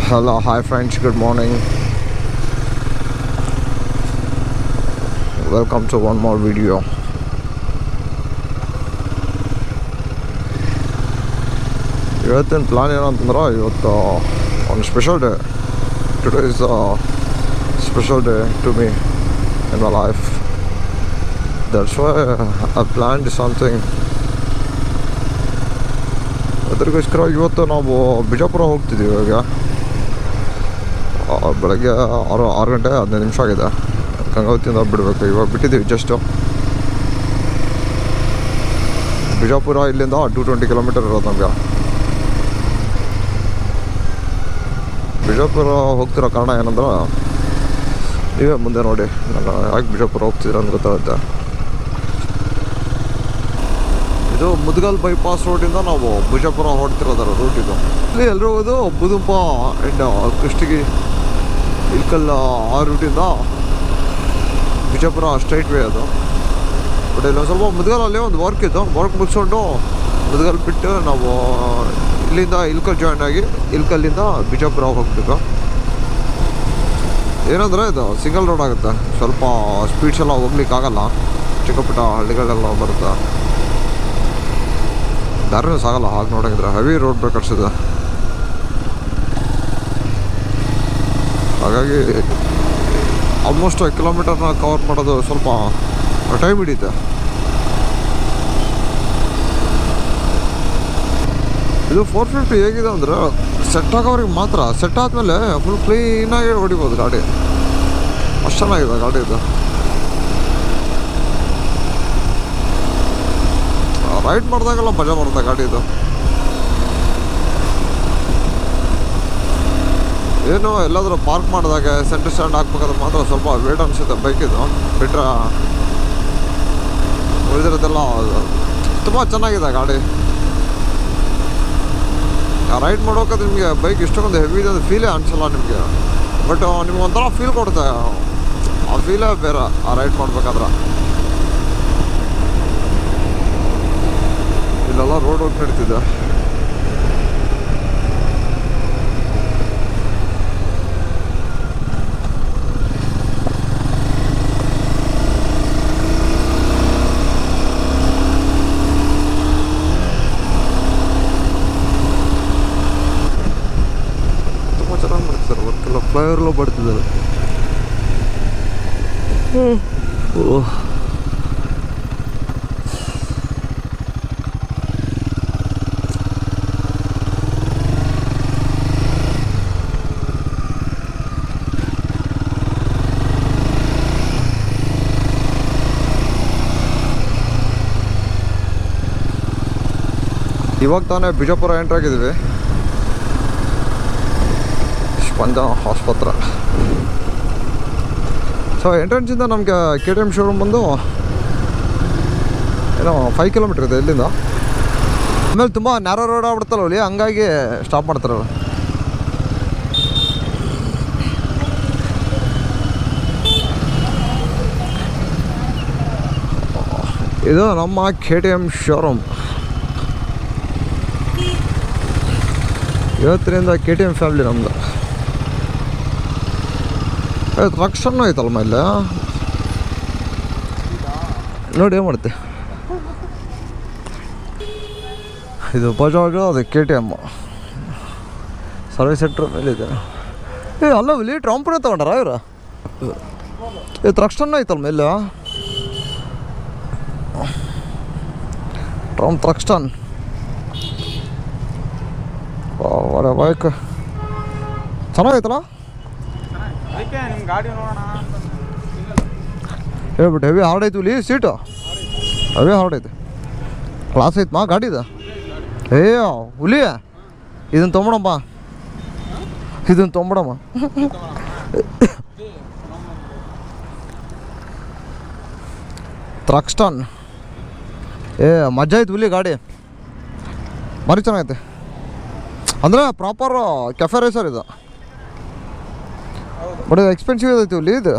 Hello, hi friends, good morning. Welcome to one more video. ಇವತ್ತಿನ plan ಏನಂತಂದ್ರೆ ಇವತ್ತು ಒಂದು special day. Today is special day to me in my life. That's why I planned something. ಅದಕ್ಕೋಸ್ಕರ ಇವತ್ತು ನಾವು ಬಿಜಾಪುರ ಹೋಗ್ತಿದ್ದೀವಿ. ಇವಾಗ ಬೆಳಗ್ಗೆ 6 ಗಂಟೆ 15 ನಿಮಿಷ ಆಗಿದೆ. ಗಂಗಾವತಿಯಿಂದ ಬಿಡಬೇಕು. ಇವಾಗ ಬಿಟ್ಟಿದ್ದೀವಿ ಜಸ್ಟು. ಬಿಜಾಪುರ ಇಲ್ಲಿಂದ 220 ಕಿಲೋಮೀಟರ್ ಇರೋದು ನಮಗೆ. ಬಿಜಾಪುರ ಹೋಗ್ತಿರೋ ಕಾರಣ ಏನಂದ್ರೆ ನೀವೇ ಮುಂದೆ ನೋಡಿ ನಾನು ಯಾಕೆ ಬಿಜಾಪುರ ಹೋಗ್ತಿದ್ದೀರ ಅಂತ ಗೊತ್ತಾಗುತ್ತೆ. ಇದು ಮುದ್ಗಲ್ ಬೈಪಾಸ್ ರೋಡಿಂದ ನಾವು ಬಿಜಾಪುರ ಹೊಡ್ತಿರೋದಾರ ರೂಟ್ ಇದು. ಇಲ್ಲಿ ಎಲ್ಲರೂ ಹೋಗೋದು ಬುದುಂಪ ಆ್ಯಂಡ್ ಕೃಷ್ಟಿಗಿ ಇಲ್ಕಲ್ ಆ ರೂಟಿಂದ ಬಿಜಾಪುರ ಸ್ಟ್ರೈಟ್ ವೇ ಅದು. ಬಟ್ ಇಲ್ಲೊಂದು ಸ್ವಲ್ಪ ಮುದ್ಗಲಲ್ಲಿ ಒಂದು ವರ್ಕ್ ಇತ್ತು. ವರ್ಕ್ ಮುಗಿಸ್ಕೊಂಡು ಮುದ್ಗಲ್ ಬಿಟ್ಟು ನಾವು ಇಲ್ಲಿಂದ ಇಲ್ಕಲ್ ಜಾಯ್ನ್ ಆಗಿ ಇಲ್ಕಲ್ಲಿಂದ ಬಿಜಾಪುರ ಹೋಗ್ಬೇಕು. ಏನಂದರೆ ಇದು ಸಿಂಗಲ್ ರೋಡ್ ಆಗುತ್ತೆ. ಸ್ವಲ್ಪ ಸ್ಪೀಡ್ಸ್ ಎಲ್ಲ ಹೋಗ್ಲಿಕ್ಕಾಗಲ್ಲ. ಚಿಕ್ಕ ಪುಟ್ಟ ಹಳ್ಳಿಗಳೆಲ್ಲ ಬರುತ್ತೆ. ದಾರಿನೂ ಸಾಗಲ್ಲ ಹಾಗೆ ನೋಡೋಂಗಿದ್ರೆ. Heavy road ಬೇಕಾಡ್ಸಿದೆ. ಹಾಗಾಗಿ ಆಲ್ಮೋಸ್ಟ್ 1 ಕಿಲೋಮೀಟರ್ನ ಕವರ್ ಮಾಡೋದು ಸ್ವಲ್ಪ ಟೈಮ್ ಹಿಡಿಯುತ್ತೆ. ಇದು 450 ಹೇಗಿದೆ ಅಂದರೆ ಸೆಟ್ ಆಗೋರಿಗೆ ಮಾತ್ರ. ಸೆಟ್ ಆದಮೇಲೆ ಫುಲ್ ಕ್ಲೀನಾಗಿ ಹೊಡಿಬೋದು ಗಾಡಿ. ಅಷ್ಟು ಚೆನ್ನಾಗಿದೆ ಗಾಡಿ ಇದು. ರೈಡ್ ಮಾಡಿದಾಗೆಲ್ಲ ಮಜಾ ಬರುತ್ತೆ ಗಾಡಿ ಇದು. ಏನು ಎಲ್ಲಾದರೂ ಪಾರ್ಕ್ ಮಾಡಿದಾಗ ಸೆಂಟರ್ ಸ್ಟ್ಯಾಂಡ್ ಹಾಕ್ಬೇಕಾದ್ರೆ ಮಾತ್ರ ಸ್ವಲ್ಪ ವೇಟ್ ಅನಿಸುತ್ತೆ ಬೈಕಿದು. ಬಿಟ್ಟರೆ ಉಳಿದಿರೋದೆಲ್ಲ ತುಂಬ ಚೆನ್ನಾಗಿದೆ ಗಾಡಿ. ರೈಡ್ ಮಾಡೋಕೆ ನಿಮಗೆ ಬೈಕ್ ಇಷ್ಟೊಂದು ಹೆವಿ ಇದೆ ಫೀಲೇ ಅನಿಸಲ್ಲ ನಿಮಗೆ. ಬಟ್ ನಿಮ್ಗೆ ಒಂಥರ ಫೀಲ್ ಕೊಡುತ್ತೆ. ಆ ಫೀಲೇ ಬೇರೆ ಆ ರೈಡ್ ಮಾಡ್ಬೇಕಾದ್ರೆ. ಇಲ್ಲೆಲ್ಲ ರೋಡ್ ಹೋಗಿ ನಡೀತಿದೆ. ತುಂಬ ಚೆನ್ನಾಗಿ ಮಾಡ್ತಿದ್ದಾರೆ ವರ್ಕೆಲ್ಲ. ಫ್ಲೈಓವರ್ಲು ಬಡ್ತಿದ್ದಾರೆ. ಓಹ್, ಇವಾಗ ತಾನೇ ಬಿಜಾಪುರ ಎಂಟ್ರ್ ಆಗಿದ್ದೀವಿ. ಸ್ಪಂದ ಆಸ್ಪತ್ರೆ. ಸೊ ಎಂಟ್ರೆನ್ಸಿಂದ ನಮಗೆ KTM ಶೋರೂಮ್ ಬಂದು ಏನೋ 5 ಕಿಲೋಮೀಟ್ರ್ ಇದೆ ಇಲ್ಲಿಂದ. ಆಮೇಲೆ ತುಂಬ ನ್ಯಾರೋ ರೋಡ್ ಆಗ್ಬಿಡ್ತಲ್ಲ ಅಲ್ಲಿ, ಹಂಗಾಗಿ ಸ್ಟಾಪ್ ಮಾಡ್ತಾರೆ. ಇದು ನಮ್ಮ KTM ಶೋರೂಮ್. ಇವತ್ತಿನಿಂದ KTM ಫ್ಯಾಮಿಲಿ ನಮ್ಮದು. ರಕ್ಷಣೂ ಐತಲ್ಮ ಇಲ್ಲ ನೋಡಿ. ಏನು ಮಾಡ್ತೆ ಇದು ಬಜಾಜು, ಅದು KTM ಸರ್ವಿಸ್ ಸೆಂಟ್ರ್ ಮೇಲಿದೆ. ಅಲ್ಲ ಇಲ್ಲಿ ಟ್ರಾಂಪೂನೇ ತೊಗೊಂಡಾರ ಇವರು. ಇದು ರಕ್ಷಣೂ ಐತಲ್ಮ ಇಲ್ಲ. ರಕ್ಷಣ್ ಒಳ್ಳೆ ಬೈಕ್ ಚೆನ್ನಾಗೈತಲ್ಲ. ಹೇಳ್ಬಿಟ್ಟು ಹೆವಿ ಹಾರ್ಡ್ ಐತಿ ಇಲ್ಲಿ ಸೀಟು. ಹೆವಿ ಹಾರ್ಡ್ ಐತಿ. ಕ್ಲಾಸ್ ಐತಮ್ಮ ಗಾಡಿದು. ಹುಲಿ ಇದನ್ನು ತೊಗೊಂಬಿಡಮ್ಮ. ಇದನ್ನು ತೊಗೊಂಬಿಡಮ್ಮ. ತ್ರಕ್ಸ್ಟನ್ ಮಜಾ ಐತಿ ಹುಲಿ ಗಾಡಿ. ಭಾರಿ ಚೆನ್ನಾಗೈತೆ. ಅಂದರೆ ಪ್ರಾಪರ್ ಕೆಫೆ ರೇಸರ್ ಇದು. ಬಟ್ ಎಕ್ಸ್ಪೆನ್ಸಿವ್ ಐತಿ ಇಲ್ಲಿ ಇದು.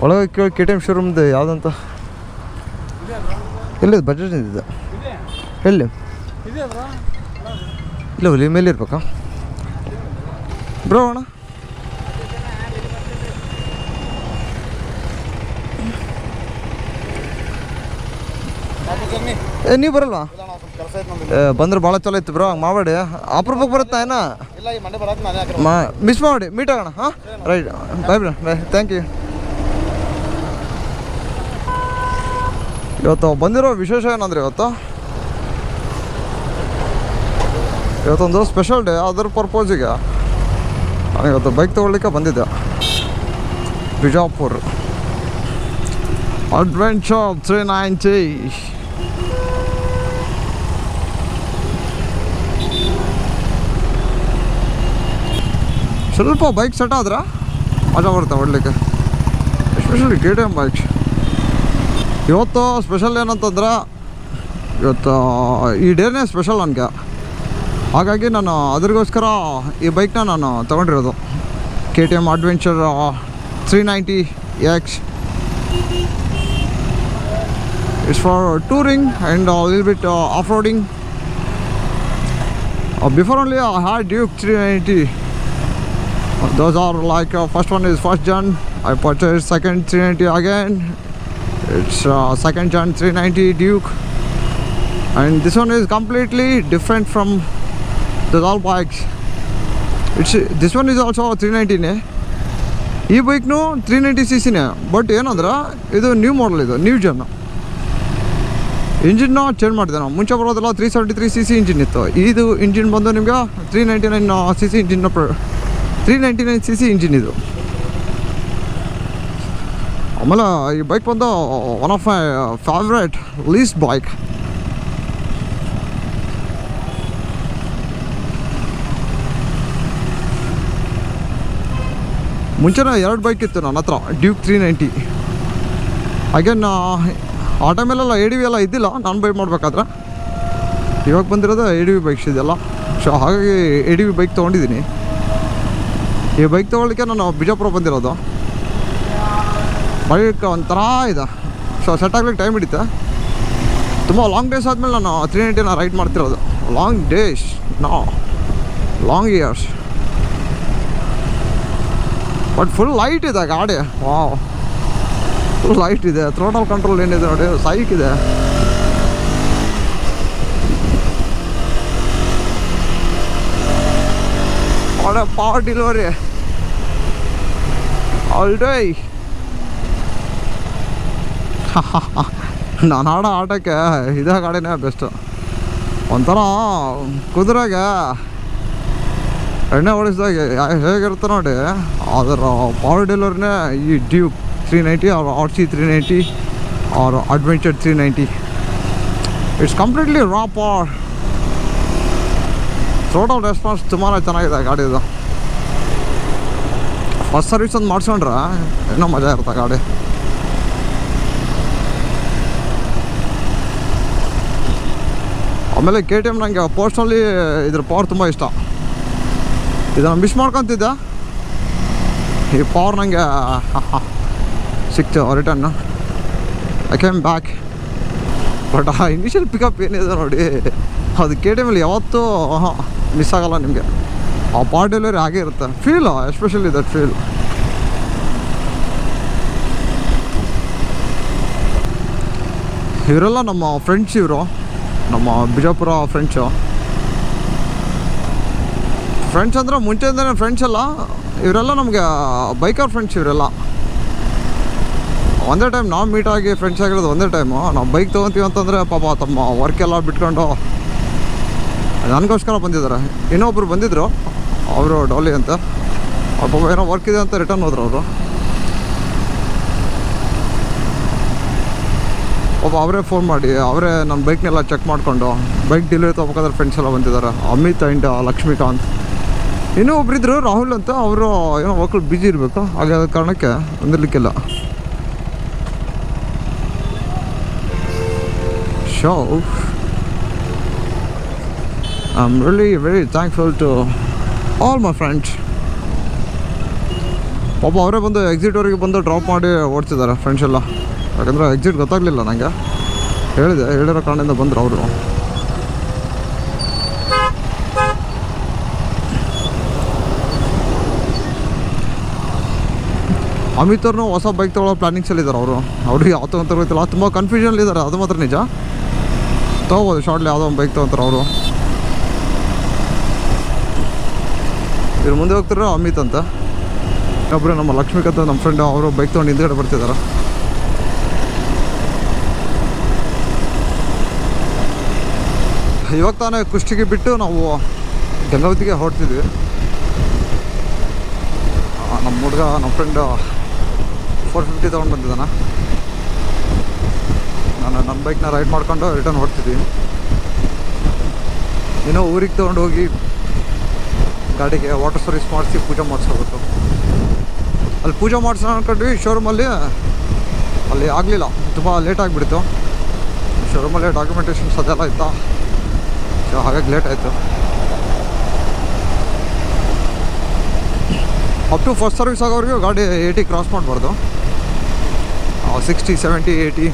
ಒಳಗೆ ಕೇಳಿ KTM ಶೋರೂಮ್ದು ಯಾವುದಂತ ಎಲ್ಲಿದೆ ಬಜಾಜ್ ಇದೆ ಎಲ್ಲಿ ಇಲ್ಲ ಹುಲಿ ಮೇಲೆ ಇರ್ಬೇಕಾ ಬ್ರೋ ಅಣ್ಣ? ನೀವು ಬರಲ್ವಾ? ಬಂದ್ರೆ ಭಾಳ ಚಲೋ ಇತ್ತು ಬ್ರೋ, ಹಂಗೆ ಮಾಡಬೇಡಿ. ಅಪರೂಪಕ್ಕೆ ಬರುತ್ತಾ ಏನ? ಮಿಸ್ ಮಾಡಿ ಮೀಟ್ ಆಗೋಣ. ಹಾಂ right, bye bro, bye, thank you. ಇವತ್ತು ಬಂದಿರೋ ವಿಶೇಷ ಏನಂದರೆ ಇವತ್ತೊಂದು ಸ್ಪೆಷಲ್ ಡೇ. ಅದರ ಪರ್ಪೋಸಿಗೆ ನಾನು ಇವತ್ತು ಬೈಕ್ ತೊಗೊಳ್ಲಿಕ್ಕೆ ಬಂದಿದ್ದೆ. ಬಿಜಾಪುರ್ ಅಡ್ವೆಂಚರ್ 390. ಸ್ವಲ್ಪ ಬೈಕ್ ಸೆಟ್ ಆದ್ರೆ ಮಜಾ ಬರುತ್ತೆ ಹೊಡ್ಲಿಕ್ಕೆ, ಎಸ್ಪೆಷಲಿ KTM ಬೈಕ್ಸ್. ಇವತ್ತು ಸ್ಪೆಷಲ್ ಏನಂತಂದ್ರೆ ಇವತ್ತು ಈ ಡೇನೇ ಸ್ಪೆಷಲ್ ನನಗೆ. ಹಾಗಾಗಿ ನಾನು ಅದ್ರಿಗೋಸ್ಕರ ಈ ಬೈಕ್ನ ನಾನು ತೊಗೊಂಡಿರೋದು. KTM adventure 390X. It's for touring and lil bit of-roading. Before only I had Duke 390. Those are like first one is first gen. I purchased second 390 again. It's second gen 390 Duke, and this one is completely different from the all bikes. This one is also 390 ಈ ಬೈಕ್ನು 390cc but ಏನಂದ್ರೆ ಇದು new model, ಇದು new Jan. ಇಂಜಿನ್ನ change ಮಾಡಿದೆ ನಾವು. ಮುಂಚೆ ಬರೋದೆಲ್ಲ 373cc engine ಇತ್ತು. ಇದು engine ಬಂದು ನಿಮ್ಗೆ 399cc ಇಂಜಿನ್, 399cc ಇಂಜಿನ್ ಇದು. ಆಮೇಲೆ ಈ ಬೈಕ್ ಬಂದು one of my favourite lease bike. ಮುಂಚೆನೇ 2 ಬೈಕ್ ಇತ್ತು ನನ್ನ ಹತ್ರ, ಡ್ಯೂಕ್ 390. ಅಗೇನ್ ಆ ಟೈಮಲ್ಲೆಲ್ಲ ADV ಎಲ್ಲ ಇದ್ದಿಲ್ಲ ನಾನು ಬೈ ಮಾಡಬೇಕಾದ್ರೆ. ಇವಾಗ ಬಂದಿರೋದು ADV ಬೈಕ್ಸ್ ಇದೆಲ್ಲ. ಸೊ ಹಾಗಾಗಿ ADV ಬೈಕ್ ತೊಗೊಂಡಿದ್ದೀನಿ. ಈ ಬೈಕ್ ತೊಗೊಳ್ಲಿಕ್ಕೆ ನಾನು ಬಿಜಾಪುರ ಬಂದಿರೋದು. ಬೈಕ್ ಒಂಥರ ಇದೆ, ಸೊ ಸೆಟ್ ಆಗ್ಲಿಕ್ಕೆ ಟೈಮ್ ಹಿಡಿತೆ. ತುಂಬ ಲಾಂಗ್ ಡೇಸ್ ಆದಮೇಲೆ ನಾನು 390ನ ರೈಡ್ ಮಾಡ್ತಿರೋದು. Long days, long years. But full light ಇದೆ ಗಾಡಿ. ವಾವ್, ಫುಲ್ ಲೈಟ್ ಇದೆ. ಥ್ರೋಟಲ್ ಕಂಟ್ರೋಲ್ ಏನಿದೆ ನೋಡಿ, ಸೈಕ್ ಇದೆ. ಒಳ್ಳೆ ಪವರ್ ಡೆಲಿವರಿ ಆಲ್ ಡೇ. ನಾನು ಆಡೋ ಆಟಕ್ಕೆ ಇದೇ ಗಾಡಿನೇ ಬೆಸ್ಟು. ಒಂಥರ ಕುದುರೆಗೆ ಎಣ್ಣೆ ಓಡಿಸಿದಾಗ ಹೇಗಿರುತ್ತೆ ನೋಡಿ, ಅದರ ಪವರ್ ಡೆಲಿವರಿನೇ ಈ Duke 390 or RC 390 or Adventure 390. It's completely raw power. Total response ತುಂಬಾ ಚೆನ್ನಾಗಿದೆ ಗಾಡಿದು. ಫಸ್ಟ್ ಸರ್ವಿಸ್ ಒಂದು ಮಾಡಿಸ್ಕೊಂಡ್ರೆ ಇನ್ನೂ ಮಜಾ ಇರುತ್ತೆ ಗಾಡಿ. ಆಮೇಲೆ KTM ನನಗೆ ಪರ್ಸ್ನಲಿ ಇದ್ರ ಪವರ್ ತುಂಬ ಇಷ್ಟ. ಇದನ್ನು ಮಿಸ್ ಮಾಡ್ಕೊತಿದ್ದೆ, ಈ ಪವರ್ ನನಗೆ ಸಿಕ್ತು return. I came back. But ಆ ಇನಿಷಿಯಲ್ ಪಿಕಪ್ ಏನಿದೆ ನೋಡಿ, ಅದು KTMಲ್ಲಿ ಯಾವತ್ತೂ ಮಿಸ್ ಆಗೋಲ್ಲ ನಿಮಗೆ. ಆ ಪವರ್ ಡೆಲಿವರಿ ಹಾಗೆ ಇರುತ್ತೆ. Feel, especially that feel. ಇವರೆಲ್ಲ ನಮ್ಮ ಫ್ರೆಂಡ್ಸ್, ಇವರು ನಮ್ಮ ಬಿಜಾಪುರ ಫ್ರೆಂಡ್ಸು. ಫ್ರೆಂಡ್ಸ್ ಅಂದರೆ ಮುಂಚೆಯಿಂದನೇ ಫ್ರೆಂಡ್ಸ್ ಅಲ್ಲ, ಇವರೆಲ್ಲ ನಮಗೆ ಬೈಕರ್ ಫ್ರೆಂಡ್ಸ್. ಇವರೆಲ್ಲ ಒಂದೇ ಟೈಮ್ ನಾವು ಮೀಟ್ ಆಗಿ ಫ್ರೆಂಡ್ಸ್ ಆಗಿರೋದು ಒಂದೇ ಟೈಮು. ನಾವು ಬೈಕ್ ತೊಗೊತೀವಿ ಅಂತಂದರೆ ಪಾಪ ತಮ್ಮ ವರ್ಕೆಲ್ಲ ಬಿಟ್ಕೊಂಡು ನನಗೋಸ್ಕರ ಬಂದಿದ್ದಾರೆ. ಇನ್ನೊಬ್ಬರು ಬಂದಿದ್ದರು, ಅವರು ಡಾಲಿ ಅಂತ. ಅವ್ರ ಪಾಪ ಏನೋ ವರ್ಕ್ ಇದೆ ಅಂತ ರಿಟರ್ನ್ ಹೋದ್ರು ಅವರು. ಪಾಪ ಅವರೇ ಫೋನ್ ಮಾಡಿ ಅವರೇ ನನ್ನ ಬೈಕ್ನೆಲ್ಲ ಚೆಕ್ ಮಾಡಿಕೊಂಡು ಬೈಕ್ ಡೆಲಿವರಿ ತೊಗೋಬೇಕಾದ್ರೆ ಫ್ರೆಂಡ್ಸ್ ಎಲ್ಲ ಬಂದಿದ್ದಾರೆ. ಅಮಿತ್ ಆ್ಯಂಡ್ ಲಕ್ಷ್ಮೀಕಾಂತ್. ಇನ್ನೂ ಒಬ್ಬರಿದ್ದರು ರಾಹುಲ್ ಅಂತ, ಅವರು ಏನೋ ವರ್ಕಲ್ಲಿ ಬ್ಯುಸಿ ಇರಬೇಕು, ಹಾಗೆ ಅದ ಕಾರಣಕ್ಕೆ ಬಂದಿರಲಿಕ್ಕಿಲ್ಲ. So I'm really very thankful to all my friends. ಪಾಪ ಅವರೇ ಬಂದು ಎಕ್ಸಿಟ್ವರೆಗೆ ಬಂದು ಡ್ರಾಪ್ ಮಾಡಿ ಓಡ್ತಿದ್ದಾರೆ ಫ್ರೆಂಡ್ಸ್ ಎಲ್ಲ. ಯಾಕಂದರೆ ಎಕ್ಸಿಟ್ ಗೊತ್ತಾಗಲಿಲ್ಲ ನನಗೆ, ಹೇಳಿರೋ ಕಾರಣದಿಂದ ಬಂದರು ಅವರು. ಅಮಿತ್ ಅವ್ರನ್ನ ಹೊಸ ಬೈಕ್ ತೊಗೊಳ್ಳೋ ಪ್ಲಾನಿಂಗ್ಸಲ್ಲಿದ್ದಾರೆ ಅವರು. ಅವ್ರಿಗೆ ಯಾವ ತೊಗೊಂತಾರೆ ಗೊತ್ತಿಲ್ಲ, ತುಂಬ ಕನ್ಫ್ಯೂಷನ್ಲಿದ್ದಾರೆ, ಅದು ಮಾತ್ರ ನಿಜ. ತೊಗೋಬೋದು ಶಾರ್ಟ್ಲಿ ಯಾವುದೋ ಒಂದು ಬೈಕ್ ತೊಗೊತಾರೆ ಅವರು. ಇವ್ರು ಮುಂದೆ ಹೋಗ್ತಾರೋ ಅಮಿತ್ ಅಂತ. ಒಬ್ಬರು ನಮ್ಮ ಲಕ್ಷ್ಮೀಕಾಂತ್ ನಮ್ಮ ಫ್ರೆಂಡ್ ಅವರು ಬೈಕ್ ತೊಗೊಂಡು ಹಿಂದ್ಗಡೆ ಬರ್ತಿದ್ದಾರೆ. ಇವಾಗ ತಾನೇ ಕುಷ್ಟಗಿ ಬಿಟ್ಟು ನಾವು ಗಂಗಾವತಿಗೆ ಹೊರಡ್ತಿದ್ವಿ. ನಮ್ಮ ಹುಡುಗ ನಮ್ಮ ಫ್ರೆಂಡ್ 450 ತೊಗೊಂಡು ಬಂದಿದ್ದಾನೆ. ನಾನು ನನ್ನ ಬೈಕ್ನ ರೈಡ್ ಮಾಡ್ಕೊಂಡು ರಿಟರ್ನ್ ಹೊರಡ್ತಿದ್ವಿ. ಇನ್ನೂ ಊರಿಗೆ ತೊಗೊಂಡು ಹೋಗಿ ಗಾಡಿಗೆ ವಾಟರ್ ಸರ್ವಿಸ್ ಮಾಡಿಸಿ ಪೂಜೆ ಮಾಡಿಸ್ಕೋಬೇಕು. ಅಲ್ಲಿ ಪೂಜೆ ಮಾಡಿಸೋಣ ಅಂದ್ಕೊಂಡ್ವಿ ಶೋರೂಮಲ್ಲಿ. ಅಲ್ಲಿ ಆಗಲಿಲ್ಲ, ತುಂಬ ಲೇಟ್ ಆಗಿಬಿಡ್ತು. ಶೋರೂಮಲ್ಲಿ ಡಾಕ್ಯುಮೆಂಟೇಷನ್ಸ್ ಅದೆಲ್ಲ ಇತ್ತು, ಸೊ ಹಾಗಾಗಿ ಲೇಟ್ ಆಯಿತು. ಅಪ್ ಟು ಫಸ್ಟ್ ಸರ್ವಿಸ್ ಆಗೋವರೆಗೂ ಗಾಡಿ 80 ಕ್ರಾಸ್ ಮಾಡಬಾರ್ದು. 60, 70, 80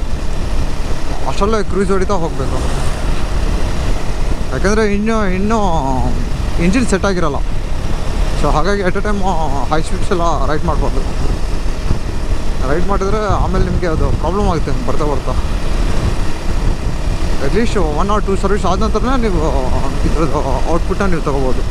ಅಷ್ಟರಲ್ಲೇ ಕ್ರೂಸ್ ಹೊಡಿತಾ ಹೋಗಬೇಕು. ಯಾಕೆಂದರೆ ಇನ್ನೂ ಇಂಜಿನ್ ಸೆಟ್ ಆಗಿರಲ್ಲ. ಸೊ ಹಾಗಾಗಿ at a time high speeds ಎಲ್ಲ ರೈಡ್ ಮಾಡ್ಬಾರ್ದು. ರೈಡ್ ಮಾಡಿದರೆ ಆಮೇಲೆ ನಿಮಗೆ ಅದು ಪ್ರಾಬ್ಲಮ್ ಆಗುತ್ತೆ ಬರ್ತಾ ಬರ್ತಾ. ಅಟ್ಲೀಸ್ಟ್ 1 or 2 ಸರ್ವಿಸ್ ಆದ ನಂತರನೇ ನೀವು ಇದ್ರದ್ದು ಔಟ್ಪುಟ್ಟನ್ನು ನೀವು ತೊಗೋಬೋದು.